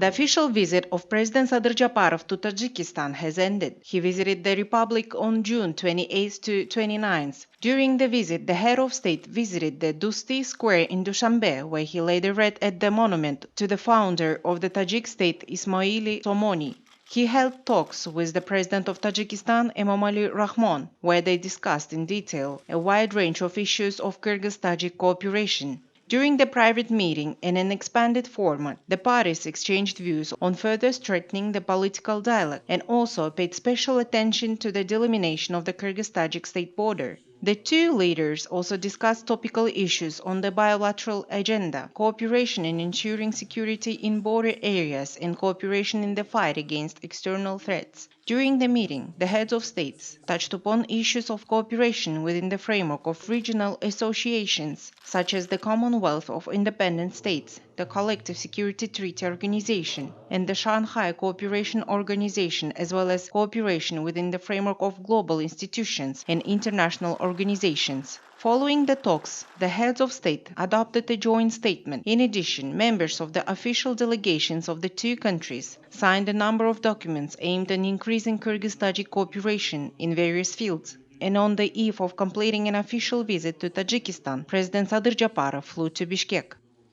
The official visit of President Sadir Japarov to Tajikistan has ended. He visited the republic on June 28 to 29. During the visit, the head of state visited the Dusti Square in Dushanbe, where he later read at the monument to the founder of the Tajik state, Ismaili Somoni. He held talks with the president of Tajikistan, Emomali Rahmon, where they discussed in detail a wide range of issues of Kyrgyz-Tajik cooperation. During the private meeting, in an expanded format, the parties exchanged views on further strengthening the political dialogue and also paid special attention to the delimitation of the Kyrgyz-Tajik state border. The two leaders also discussed topical issues on the bilateral agenda, cooperation in ensuring security in border areas and cooperation in the fight against external threats. During the meeting, the heads of states touched upon issues of cooperation within the framework of regional associations, such as the Commonwealth of Independent States, the Collective Security Treaty Organization, and the Shanghai Cooperation Organization, as well as cooperation within the framework of global institutions and international organizations. Following the talks, the heads of state adopted a joint statement. In addition, members of the official delegations of the two countries signed a number of documents aimed at increasing Kyrgyz-Tajik cooperation in various fields. And on the eve of completing an official visit to Tajikistan, President Sadir Japarov flew to Bishkek.